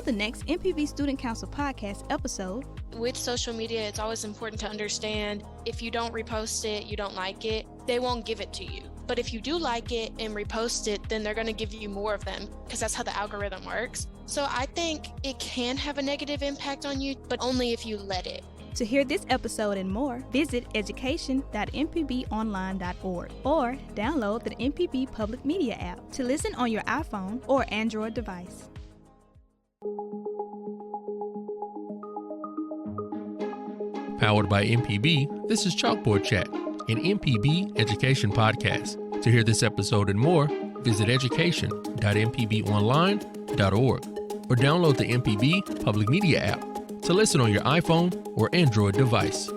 the next MPB Student Council podcast episode. With social media, it's always important to understand if you don't repost it, you don't like it, they won't give it to you. But if you do like it and repost it, then they're going to give you more of them because that's how the algorithm works. So I think it can have a negative impact on you, but only if you let it. To hear this episode and more, visit education.mpbonline.org or download the MPB Public Media app to listen on your iPhone or Android device. Powered by MPB, this is Chalkboard Chat, an MPB education podcast. To hear this episode and more, visit education.mpbonline.org or download the MPB Public Media app to listen on your iPhone or Android device.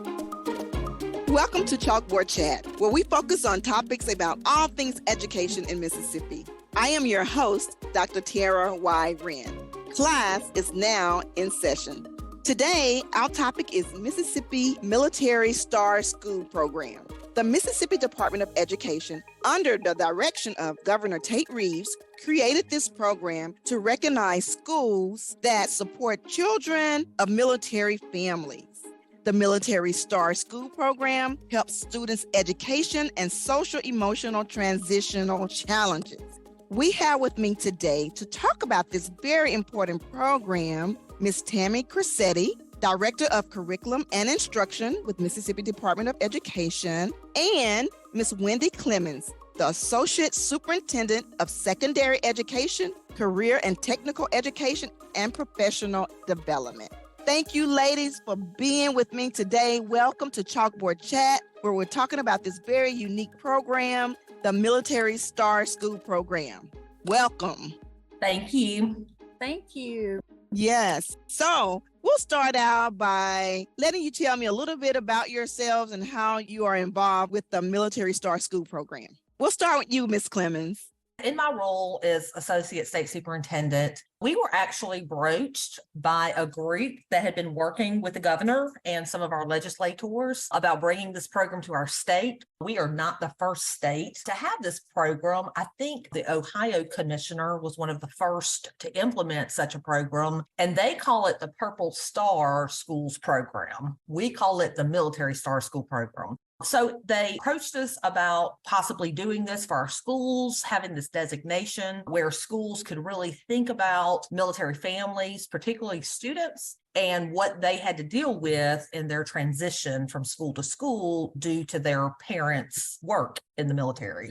Welcome to Chalkboard Chat, where we focus on topics about all things education in Mississippi. I am your host, Dr. Tiara Y. Wren. Class is now in session. Today, our topic is Mississippi Military Star School Program. The Mississippi Department of Education, under the direction of Governor Tate Reeves, created this program to recognize schools that support children of military families. The Military Star School Program helps students' education and social-emotional transitional challenges. We have with me today to talk about this very important program, Ms. Tammy Crosetti, Director of Curriculum and Instruction with Mississippi Department of Education, and Ms. Wendy Clemons, the Associate Superintendent of Secondary Education, Career and Technical Education, and Professional Development. Thank you, ladies, for being with me today. Welcome to Chalkboard Chat, where we're talking about this very unique program, the Military Star School Program. Welcome. Thank you. Thank you. Yes. So we'll start out by letting you tell me a little bit about yourselves and how you are involved with the Military Star School Program. We'll start with you, Ms. Clemons. In my role as Associate State Superintendent, we were actually broached by a group that had been working with the governor and some of our legislators about bringing this program to our state. We are not the first state to have this program. I think the Ohio commissioner was one of the first to implement such a program, and they call it the Purple Star Schools Program. We call it the Military Star School Program. So they approached us about possibly doing this for our schools, having this designation where schools could really think about military families, particularly students, and what they had to deal with in their transition from school to school due to their parents' work in the military.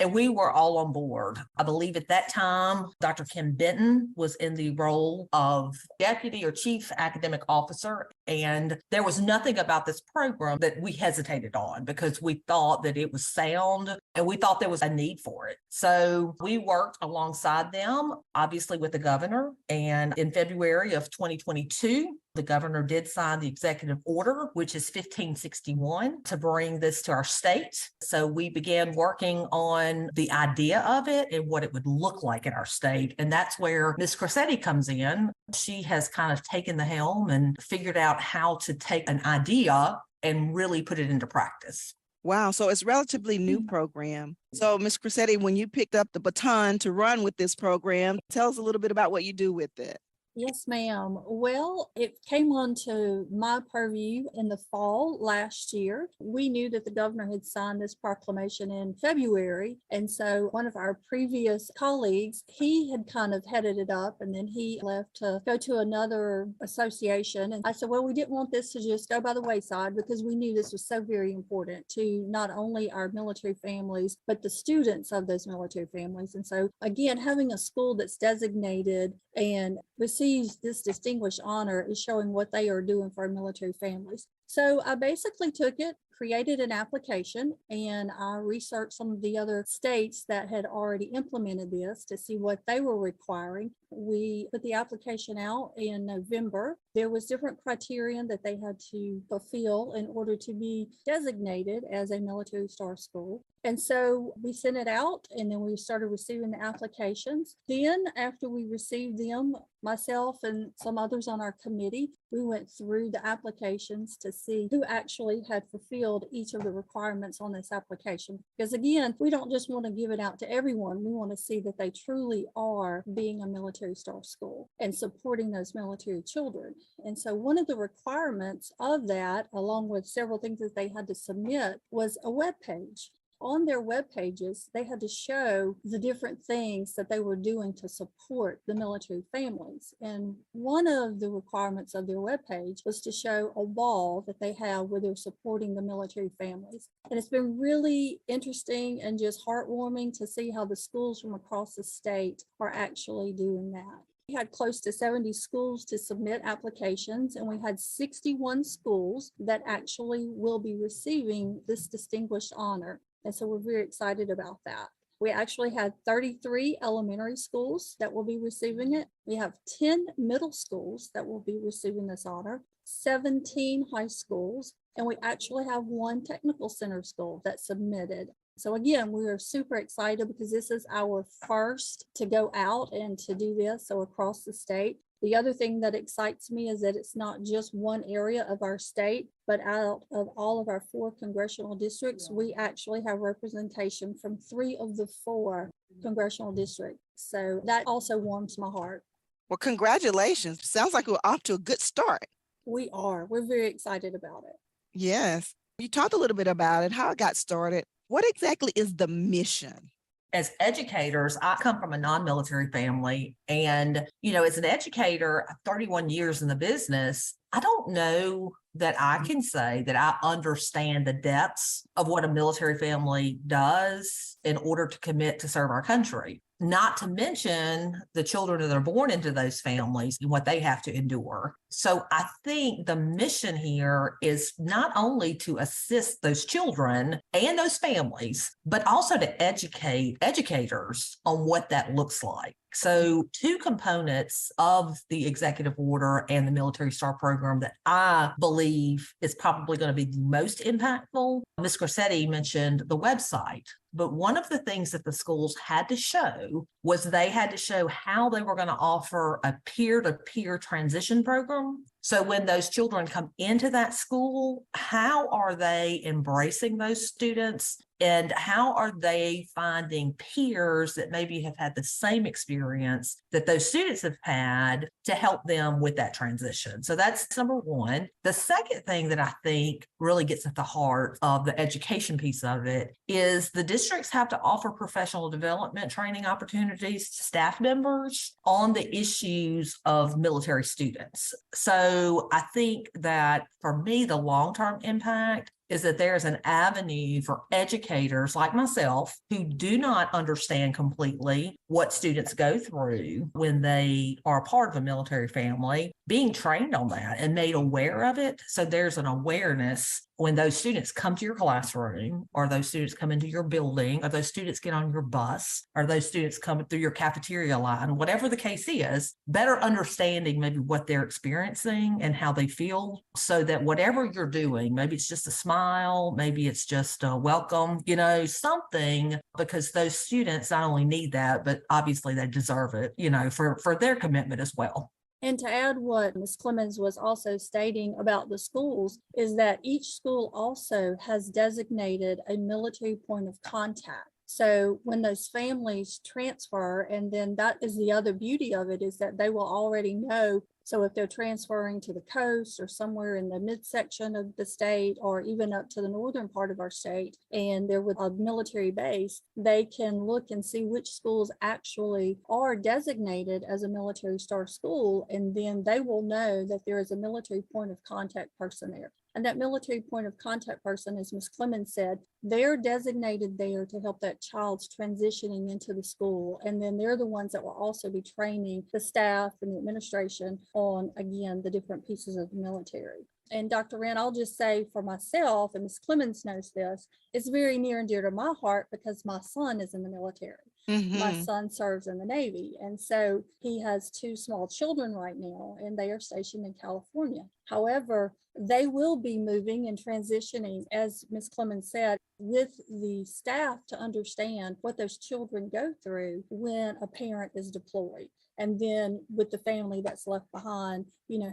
And we were all on board. I believe at that time, Dr. Kim Benton was in the role of deputy or chief academic officer. And there was nothing about this program that we hesitated on because we thought that it was sound and we thought there was a need for it. So we worked alongside them, obviously with the governor. And in February of 2022, the governor did sign the executive order, which is 1561, to bring this to our state. So we began working on the idea of it and what it would look like in our state. And that's where Ms. Crosetti comes in. She has kind of taken the helm and figured out how to take an idea and really put it into practice. Wow, so it's a relatively new program. So Ms. Crosetti, when you picked up the baton to run with this program, tell us a little bit about what you do with it. Yes, ma'am. Well, it came onto my purview in the fall last year. We knew that the governor had signed this proclamation in February. And so one of our previous colleagues, he had kind of headed it up and then he left to go to another association. And I said, well, we didn't want this to just go by the wayside because we knew this was so very important to not only our military families, but the students of those military families. And so again, having a school that's designated and receives this distinguished honor is showing what they are doing for our military families. So I basically took it, created an application, and I researched some of the other states that had already implemented this to see what they were requiring. We put the application out in November. There was different criterion that they had to fulfill in order to be designated as a military star school. And so we sent it out and then we started receiving the applications. Then after we received them, Myself and some others on our committee, we went through the applications to see who actually had fulfilled each of the requirements on this application. Because again, we don't just want to give it out to everyone. We want to see that they truly are being a Military Star School and supporting those military children. And so one of the requirements of that, along with several things that they had to submit, was a web page. On their web pages, they had to show the different things that they were doing to support the military families. And one of the requirements of their web page was to show a wall that they have where they're supporting the military families. And it's been really interesting and just heartwarming to see how the schools from across the state are actually doing that. We had close to 70 schools to submit applications, and we had 61 schools that actually will be receiving this distinguished honor. And so we're very excited about that. We actually had 33 elementary schools that will be receiving it. We have 10 middle schools that will be receiving this honor, 17 high schools, and we actually have one technical center school that submitted. So again, we are super excited because this is our first to go out and to do this, so across the state. The other thing that excites me is that it's not just one area of our state, but out of all of our 4 congressional districts, we actually have representation from 3 of the 4 congressional districts. So that also warms my heart. Well, congratulations. Sounds like we're off to a good start. We are. We're very excited about it. Yes. You talked a little bit about it, how it got started. What exactly is the mission? As educators, I come from a non-military family. And, as an educator, 31 years in the business, I don't know that I can say that I understand the depths of what a military family does in order to commit to serve our country. Not to mention the children that are born into those families and what they have to endure. So I think the mission here is not only to assist those children and those families, but also to educate educators on what that looks like. So 2 components of the executive order and the Military Star Program that I believe is probably going to be the most impactful. Ms. Crosetti mentioned the website, but one of the things that the schools had to show was they had to show how they were going to offer a peer-to-peer transition program. So when those children come into that school, how are they embracing those students? And how are they finding peers that maybe have had the same experience that those students have had to help them with that transition? So that's number one. The second thing that I think really gets at the heart of the education piece of it is the districts have to offer professional development training opportunities to staff members on the issues of military students. So I think that for me, the long-term impact is that there's an avenue for educators like myself who do not understand completely what students go through when they are a part of a military family, being trained on that and made aware of it. So there's an awareness when those students come to your classroom, or those students come into your building, or those students get on your bus, or those students come through your cafeteria line, whatever the case is, better understanding maybe what they're experiencing and how they feel, so that whatever you're doing, maybe it's just a smile, maybe it's just a welcome, something, because those students not only need that, but obviously they deserve it, for their commitment as well. And to add what Ms. Clemons was also stating about the schools is that each school also has designated a military point of contact. So when those families transfer, and then that is the other beauty of it, is that they will already know. So if they're transferring to the coast or somewhere in the midsection of the state, or even up to the northern part of our state, and they're with a military base, they can look and see which schools actually are designated as a Military Star School. And then they will know that there is a military point of contact person there. And that military point of contact person, as Ms. Clemons said, they're designated there to help that child's transitioning into the school. And then they're the ones that will also be training the staff and the administration on, again, the different pieces of the military. And Dr. Wren, I'll just say for myself, and Ms. Clemons knows this, it's very near and dear to my heart because my son is in the military. Mm-hmm. My son serves in the Navy. And so he has 2 small children right now, and they are stationed in California. However, they will be moving and transitioning, as Ms. Clemons said, with the staff to understand what those children go through when a parent is deployed. And then with the family that's left behind,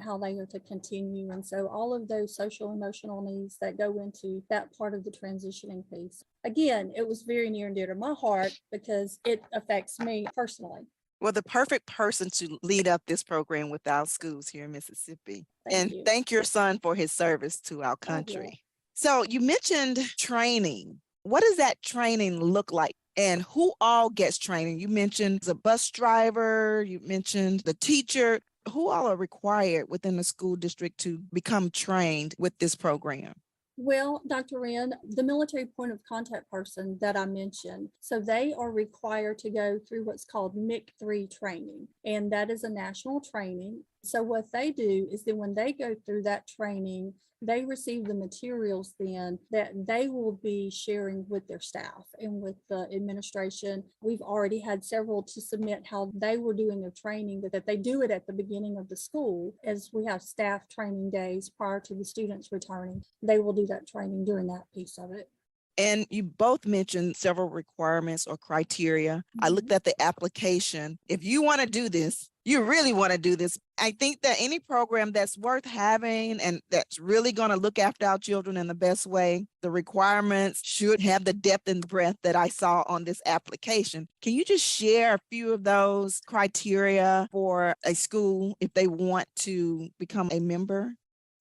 how they are to continue. And so all of those social emotional needs that go into that part of the transitioning piece. Again, it was very near and dear to my heart because it affects me personally. Well, the perfect person to lead up this program with our schools here in Mississippi. Thank you. Thank your son for his service to our country. Yeah. So you mentioned training. What does that training look like? And who all gets training? You mentioned the bus driver, you mentioned the teacher. Who all are required within the school district to become trained with this program? Well, Dr. Wren, the military point of contact person that I mentioned, so they are required to go through what's called MIC3 training, and that is a national training. So what they do is then when they go through that training, they receive the materials then that they will be sharing with their staff and with the administration. We've already had several to submit how they were doing their training, that they do it at the beginning of the school. As we have staff training days prior to the students returning, they will do that training during that piece of it. And you both mentioned several requirements or criteria. I looked at the application. If you want to do this, you really want to do this. I think that any program that's worth having and that's really going to look after our children in the best way, the requirements should have the depth and breadth that I saw on this application. Can you just share a few of those criteria for a school if they want to become a member?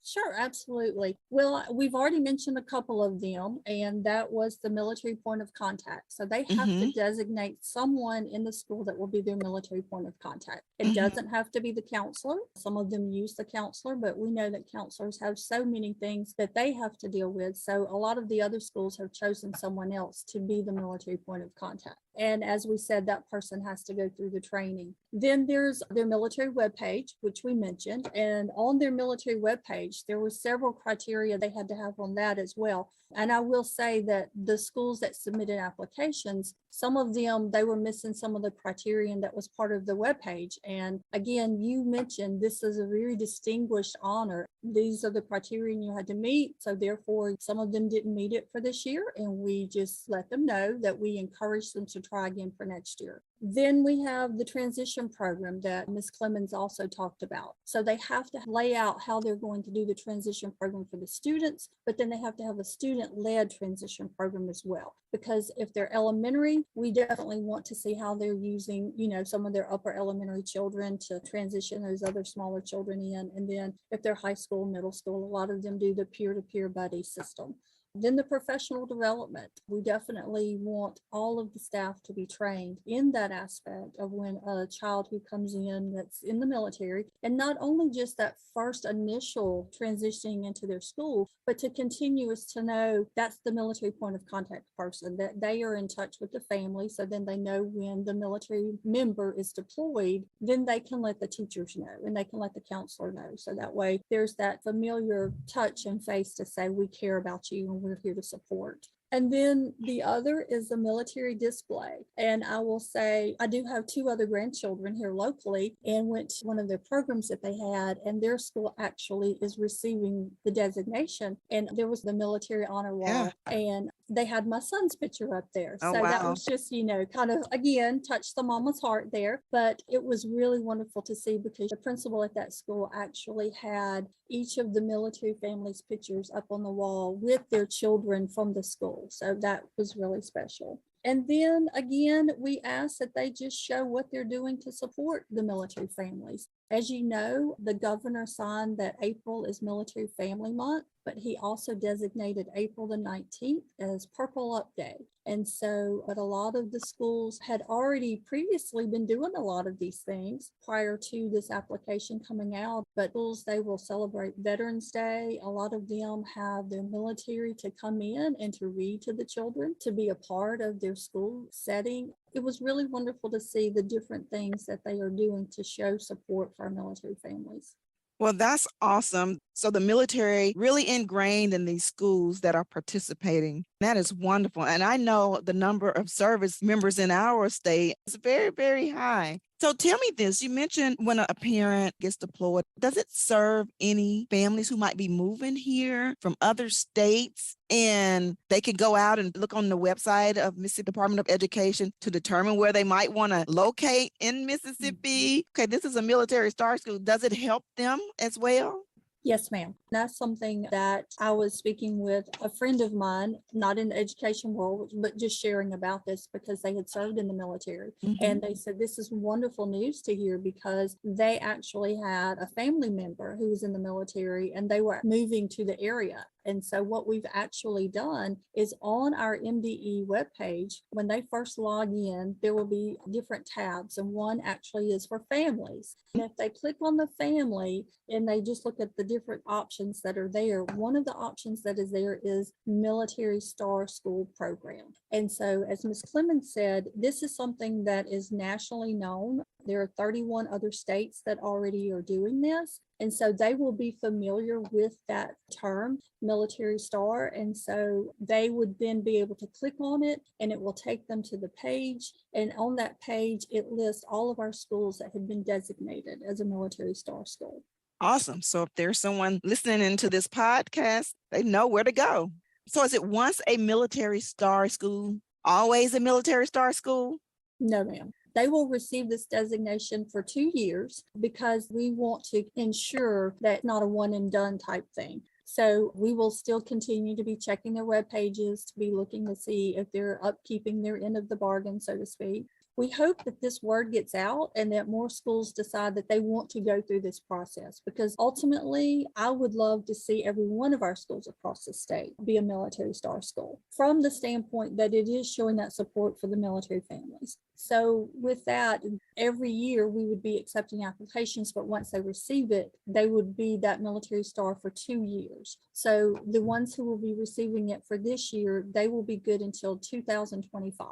Sure, absolutely. Well, we've already mentioned a couple of them, and that was the military point of contact. So they have to designate someone in the school that will be their military point of contact. It doesn't have to be the counselor. Some of them use the counselor, but we know that counselors have so many things that they have to deal with. So a lot of the other schools have chosen someone else to be the military point of contact. And as we said, that person has to go through the training. Then there's their military webpage, which we mentioned. And on their military webpage, there were several criteria they had to have on that as well. And I will say that the schools that submitted applications, some of them, they were missing some of the criterion that was part of the webpage. And again, you mentioned this is a very distinguished honor. These are the criterion you had to meet. So therefore, some of them didn't meet it for this year. And we just let them know that we encourage them to try again for next year. Then we have the transition program that Ms. Clemons also talked about. So they have to lay out how they're going to do the transition program for the students, but then they have to have a student-led transition program as well. Because if they're elementary, we definitely want to see how they're using, some of their upper elementary children to transition those other smaller children in. And then if they're high school, middle school, a lot of them do the peer-to-peer buddy system. Then the professional development. We definitely want all of the staff to be trained in that aspect of when a child who comes in that's in the military, and not only just that first initial transitioning into their school, but to continue is to know that's the military point of contact person, that they are in touch with the family. So then they know when the military member is deployed, then they can let the teachers know and they can let the counselor know. So that way there's that familiar touch and face to say, we care about you and we're here to support. And then the other is the military display. And I will say, I do have 2 other grandchildren here locally and went to one of their programs that they had, and their school actually is receiving the designation. And there was the military honor wall, and they had my son's picture up there. Oh, so wow. That was just, kind of, again, touched the mama's heart there. But it was really wonderful to see because the principal at that school actually had each of the military families' pictures up on the wall with their children from the school. So that was really special. And then again, we ask that they just show what they're doing to support the military families. As you know, the governor signed that April is Military Family Month, but he also designated April the 19th as Purple Up Day. And so, but a lot of the schools had already previously been doing a lot of these things prior to this application coming out. But schools, they will celebrate Veterans Day. A lot of them have their military to come in and to read to the children, to be a part of their school setting. It was really wonderful to see the different things that they are doing to show support for our military families. Well, that's awesome. So the military really ingrained in these schools that are participating. That is wonderful. And I know the number of service members in our state is very, very high. So tell me this, you mentioned when a parent gets deployed, does it serve any families who might be moving here from other states? And they can go out and look on the website of Mississippi Department of Education to determine where they might want to locate in Mississippi. Okay, this is a military star school. Does it help them as well? Yes, ma'am. That's something that I was speaking with a friend of mine, not in the education world, but just sharing about this because they had served in the military. And they said, this is wonderful news to hear because they actually had a family member who was in the military and they were moving to the area. And so what we've actually done is on our MDE webpage, when they first log in, there will be different tabs, and one actually is for families. And if they click on the family and they just look at the different options that are there, one of the options that is there is Military Star School Program. And so as Ms. Clemons said, this is something that is nationally known. There are 31 other states that already are doing this. And so they will be familiar with that term, Military Star. And so they would then be able to click on it and it will take them to the page. And on that page, it lists all of our schools that have been designated as a Military Star School. Awesome. So if there's someone listening into this podcast, they know where to go. So is it once a Military Star School, always a Military Star School? No, ma'am. They will receive this designation for 2 years because we want to ensure that not a one and done type thing. So we will still continue to be checking their web pages, to be looking to see if they're upkeeping their end of the bargain, so to speak. We hope that this word gets out and that more schools decide that they want to go through this process, because ultimately I would love to see every one of our schools across the state be a Military Star School from the standpoint that it is showing that support for the military families. So with that, every year we would be accepting applications, but once they receive it, they would be that Military Star for 2 years. So the ones who will be receiving it for this year, they will be good until 2025.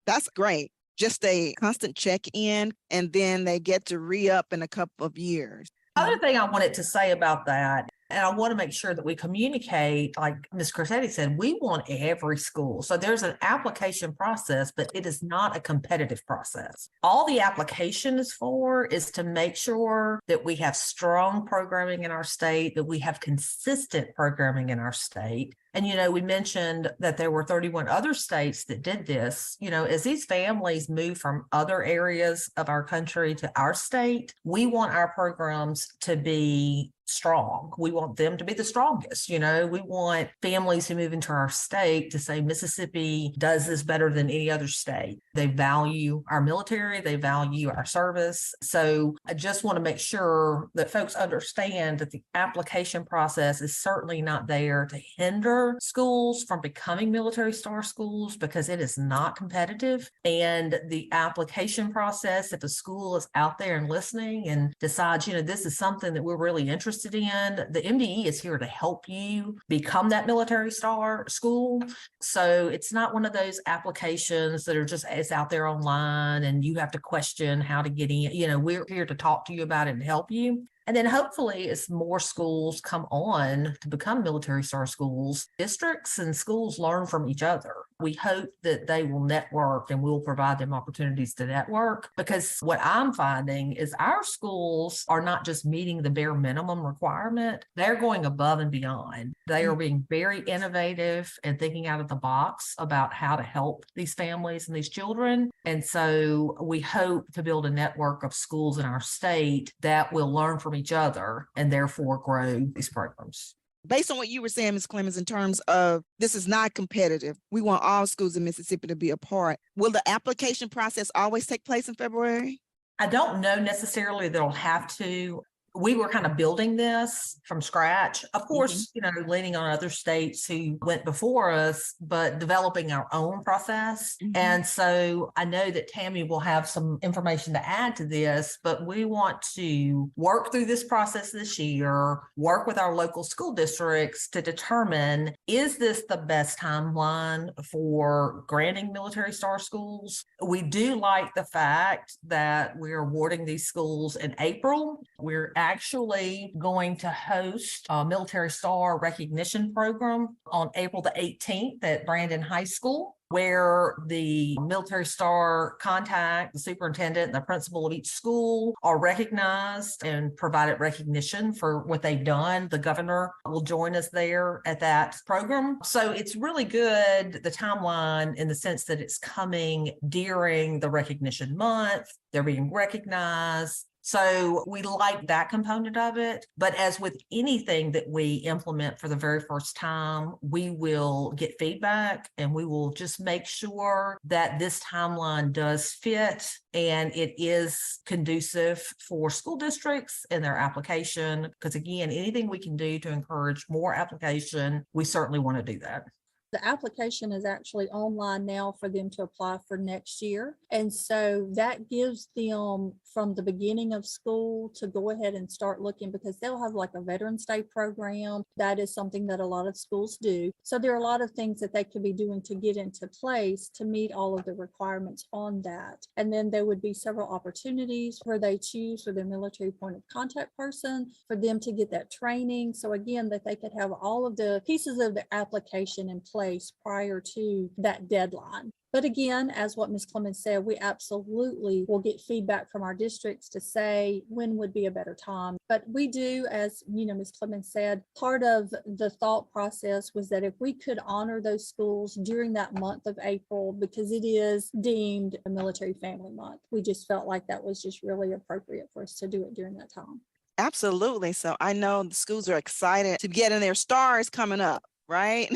That's great. Just a constant check-in, and then they get to re-up in a couple of years. Other thing I wanted to say about that, and I want to make sure that we communicate, like Ms. Crosetti said, we want every school. So there's an application process, but it is not a competitive process. All the application is for is to make sure that we have strong programming in our state, that we have consistent programming in our state. And, we mentioned that there were 31 other states that did this. As these families move from other areas of our country to our state, we want our programs to be strong. We want them to be the strongest. We want families who move into our state to say Mississippi does this better than any other state. They value our military, they value our service. So I just want to make sure that folks understand that the application process is certainly not there to hinder schools from becoming Military Star schools, because it is not competitive. And the application process, if a school is out there and listening and decides, this is something that we're really interested in, the MDE is here to help you become that Military Star school. So it's not one of those applications that are just, it's out there online and you have to question how to get in. We're here to talk to you about it and help you. And then hopefully as more schools come on to become Military Star schools, districts and schools learn from each other. We hope that they will network and we'll provide them opportunities to network, because what I'm finding is our schools are not just meeting the bare minimum requirement, they're going above and beyond. They are being very innovative and thinking out of the box about how to help these families and these children. And so we hope to build a network of schools in our state that will learn from each other and therefore grow these programs. Based on what you were saying, Ms. Clemons, in terms of this is not competitive, we want all schools in Mississippi to be a part. Will the application process always take place in February? I don't know necessarily that it'll have to. We were kind of building this from scratch, of course, leaning on other states who went before us, but developing our own process. And so I know that Tammy will have some information to add to this, but we want to work through this process this year, work with our local school districts to determine, is this the best timeline for granting Military Star schools? We do like the fact that we're awarding these schools in April. We're actually going to host a Military Star recognition program on April the 18th at Brandon High School. where the military star contact, the superintendent, and the principal of each school are recognized and provided recognition for what they've done. The governor will join us there at that program. So it's really good, the timeline, in the sense that it's coming during the recognition month. They're being recognized. So we like that component of it. But as with anything that we implement for the very first time, we will get feedback and we will just make sure that this timeline does fit and it is conducive for school districts and their application. Because again, anything we can do to encourage more application, we certainly want to do that. The application is actually online now for them to apply for next year. And so that gives them from the beginning of school to go ahead and start looking, because they'll have like a Veterans Day program. That is something that a lot of schools do. So there are a lot of things that they could be doing to get into place to meet all of the requirements on that. And then there would be several opportunities where they choose for their military point of contact person for them to get that training. So again, that they could have all of the pieces of the application in place prior to that deadline. But again, as what Ms. Clemons said, we absolutely will get feedback from our districts to say when would be a better time. But we do, as Ms. Clemons said, part of the thought process was that if we could honor those schools during that month of April, because it is deemed a military family month, we just felt like that was just really appropriate for us to do it during that time. Absolutely. So I know the schools are excited to get in their stars coming up, right?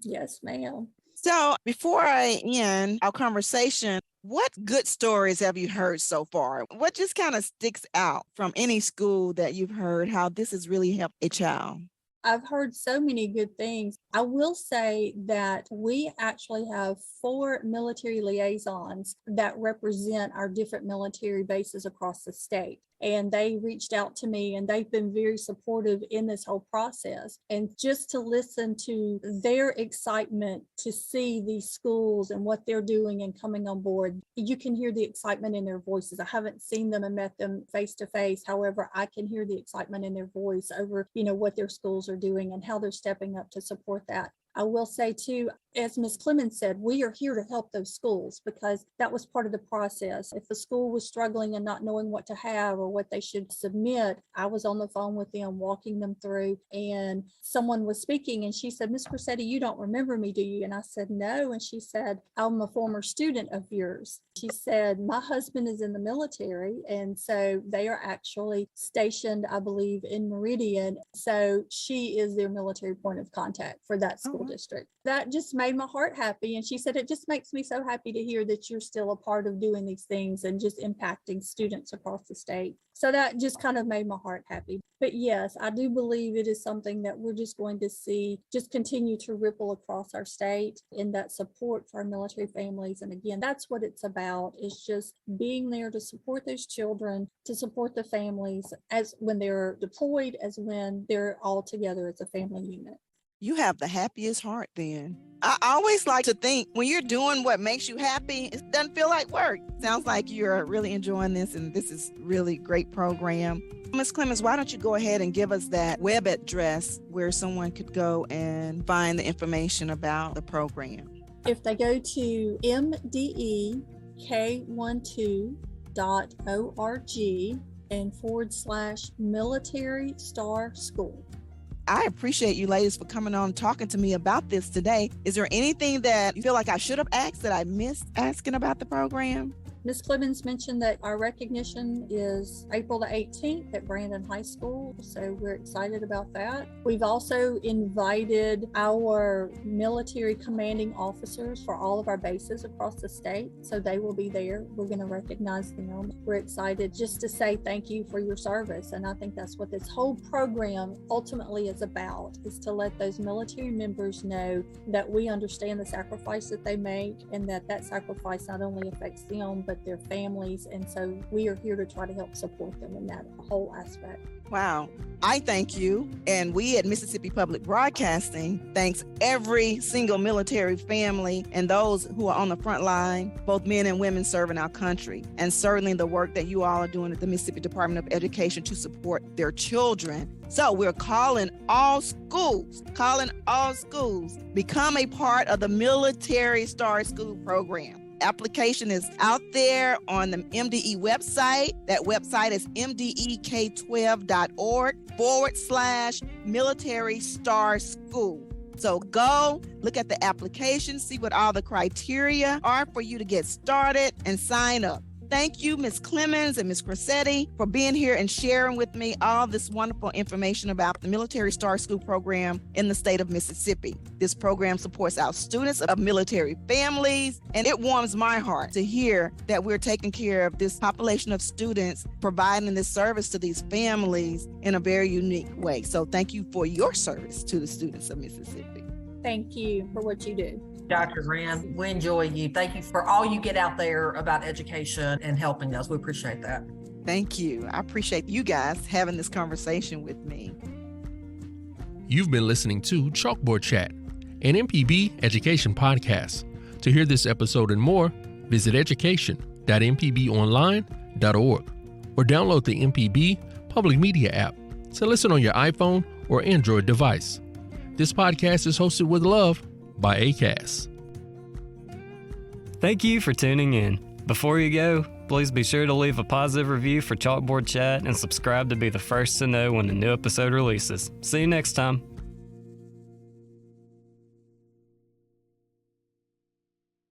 Yes, ma'am. So before I end our conversation, what good stories have you heard so far? What just kind of sticks out from any school that you've heard, how this has really helped a child? I've heard so many good things. I will say that we actually have 4 military liaisons that represent our different military bases across the state. And they reached out to me and they've been very supportive in this whole process. And just to listen to their excitement to see these schools and what they're doing and coming on board, you can hear the excitement in their voices. I haven't seen them and met them face to face. However, I can hear the excitement in their voice over, what their schools are doing and how they're stepping up to support that. I will say too, as Ms. Clemons said, we are here to help those schools because that was part of the process. If the school was struggling and not knowing what to have or what they should submit, I was on the phone with them, walking them through, and someone was speaking and she said, "Ms. Crosetti, you don't remember me, do you?" And I said, "No." And she said, "I'm a former student of yours." She said, "My husband is in the military, and so they are actually stationed, I believe, in Meridian. So she is their military point of contact for that school district." That just made my heart happy. And she said, "It just makes me so happy to hear that you're still a part of doing these things and just impacting students across the state." So that just kind of made my heart happy. But yes, I do believe it is something that we're just going to see just continue to ripple across our state in that support for our military families. And again, that's what it's about, is just being there to support those children, to support the families as when they're deployed, as when they're all together as a family unit. You have the happiest heart then. I always like to think when you're doing what makes you happy, it doesn't feel like work. Sounds like you're really enjoying this, and this is really great program. Ms. Clemons, why don't you go ahead and give us that web address where someone could go and find the information about the program? If they go to mdek12.org and /military star school. I appreciate you ladies for coming on and talking to me about this today. Is there anything that you feel like I should have asked that I missed asking about the program? Ms. Clemons mentioned that our recognition is April the 18th at Brandon High School, so we're excited about that. We've also invited our military commanding officers for all of our bases across the state, so they will be there. We're going to recognize them. We're excited just to say thank you for your service, and I think that's what this whole program ultimately is about, is to let those military members know that we understand the sacrifice that they make and that sacrifice not only affects them, but their families. And so we are here to try to help support them in that whole aspect. Wow. I thank you, and we at Mississippi Public Broadcasting thanks every single military family and those who are on the front line, both men and women serving our country, and certainly the work that you all are doing at the Mississippi Department of Education to support their children. So we're calling all schools, become a part of the Military Star School program. Application is out there on the MDE website. That website is mdek12.org/Military Star School. So go look at the application, see what all the criteria are for you to get started and sign up. Thank you, Ms. Clemons and Ms. Crosetti, for being here and sharing with me all this wonderful information about the Military Star School program in the state of Mississippi. This program supports our students of military families, and it warms my heart to hear that we're taking care of this population of students, providing this service to these families in a very unique way. So thank you for your service to the students of Mississippi. Thank you for what you do. Dr. Wren, we enjoy you. Thank you for all you get out there about education and helping us. We appreciate that. Thank you. I appreciate you guys having this conversation with me. You've been listening to Chalkboard Chat, an MPB education podcast. To hear this episode and more, visit education.mpbonline.org or download the MPB Public Media app to listen on your iPhone or Android device. This podcast is hosted with love by ACAST. Thank you for tuning in. Before you go, please be sure to leave a positive review for Chalkboard Chat and subscribe to be the first to know when a new episode releases. See you next time.